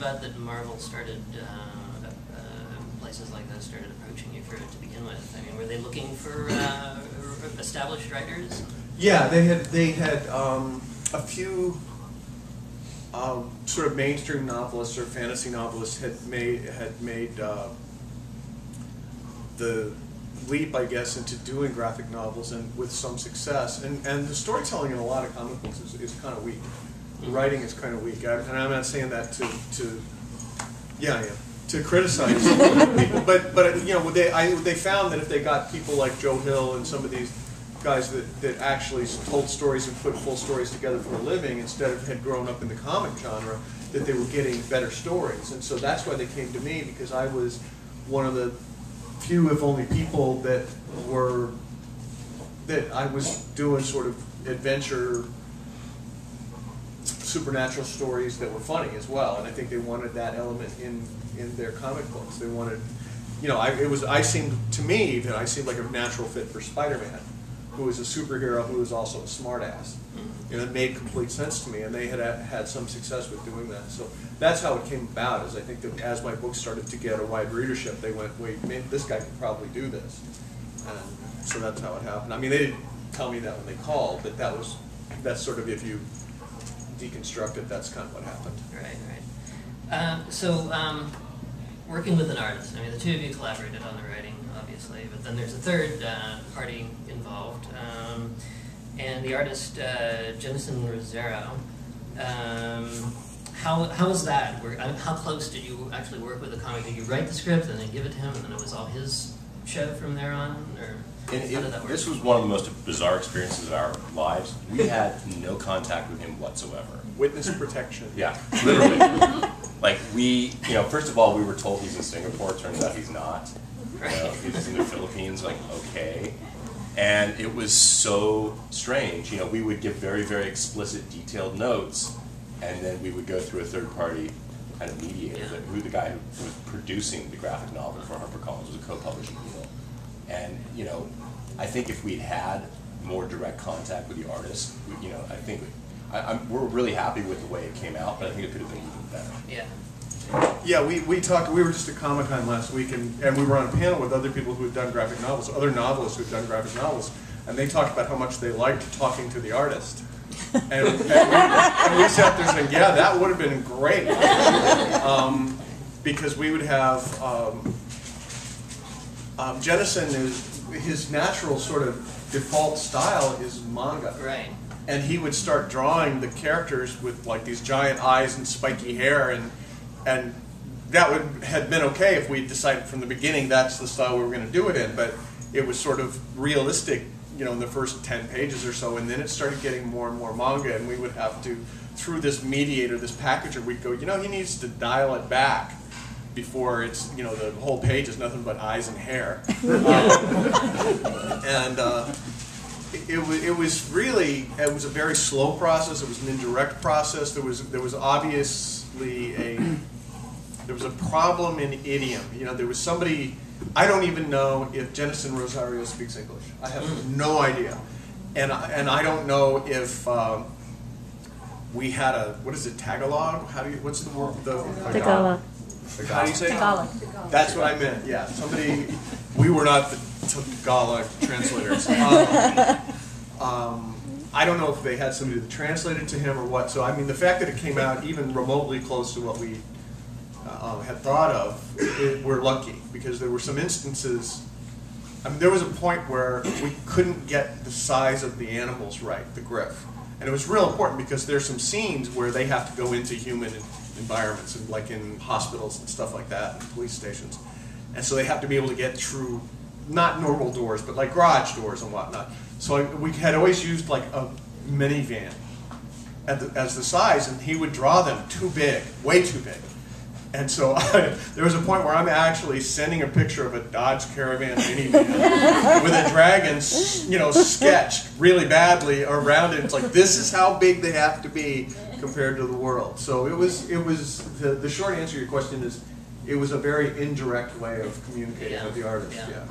but that Marvel started, places like those started approaching you for it to begin with? I mean, were they looking for established writers? Yeah, they had a few sort of mainstream novelists or fantasy novelists had made the leap, I guess, into doing graphic novels, and with some success. And the storytelling in a lot of comic books is kind of weak. The writing is kind of weak. And I'm not saying that to criticize people, but you know, they found that if they got people like Joe Hill and some of these guys that actually told stories and put full stories together for a living instead of had grown up in the comic genre, that they were getting better stories. And so that's why they came to me, because I was one of the few, if only, people that I was doing sort of adventure, supernatural stories that were funny as well. And I think they wanted that element in their comic books. They wanted, you know, I seemed to me that I seemed like a natural fit for Spider-Man, who was a superhero who was also a smartass. You know, it made complete sense to me, and they had some success with doing that. So that's how it came about. Is I think that as my books started to get a wide readership, they went, wait, maybe this guy could probably do this, and so that's how it happened. I mean, they didn't tell me that when they called, but that's sort of, if you deconstruct it, that's kind of what happened. Right. Working with an artist. I mean, the two of you collaborated on the writing, obviously, but then there's a third party involved, and the artist Jenison Rosero. How was that? How close did you actually work with the comic? Did you write the script and then give it to him, and then it was all his show from there on, or how did that work? This was one of the most bizarre experiences of our lives. We had no contact with him whatsoever. Witness protection. Yeah, literally. Like first of all, we were told he's in Singapore. Turns out he's not. You know, he's in the Philippines. Like, okay. And it was so strange. You know, we would give very, very explicit, detailed notes, and then we would go through a third-party kind of mediator. Who the guy who was producing the graphic novel for HarperCollins was a co-publishing deal. And you know, I think if we'd had more direct contact with the artist, I think we're really happy with the way it came out, but I think it could have been even better. Yeah. Yeah, we talked. We were just at Comic-Con last week, and we were on a panel with other people who had done graphic novels, other novelists who had done graphic novels, and they talked about how much they liked talking to the artist. And we sat there saying, yeah, that would have been great, because we would have Jenison his natural sort of default style is manga. Right. And he would start drawing the characters with like these giant eyes and spiky hair, and that had been okay if we decided from the beginning that's the style we were going to do it in. But it was sort of realistic, you know, in the first 10 pages or so, and then it started getting more and more manga, and we would have to, through this mediator, this packager, we'd go, you know, he needs to dial it back before it's, you know, the whole page is nothing but eyes and hair. It was a very slow process. It was an indirect process. There was obviously a problem in idiom. You know, there was somebody. I don't even know if Jenison Rosario speaks English. I have no idea, and I don't know if we had a, what is it, Tagalog? What's the word? Tagalog. How do you say it? Tagalog. That's what I meant. Yeah, somebody. We were not the Tagalog translators. I don't know if they had somebody that translated to him or what. So I mean, the fact that it came out even remotely close to what we had thought of, we're lucky, because there were some instances. I mean, there was a point where we couldn't get the size of the animals right, the Griff, and it was real important because there's some scenes where they have to go into human environments, and like in hospitals and stuff like that, and police stations, and so they have to be able to get through not normal doors, but like garage doors and whatnot. So we had always used like a minivan as the size, and he would draw them too big, way too big. And so there was a point where I'm actually sending a picture of a Dodge Caravan minivan with a dragon, you know, sketched really badly around it. It's like, this is how big they have to be compared to the world. So it was the short answer to your question is, it was a very indirect way of communicating with the artist. Yeah.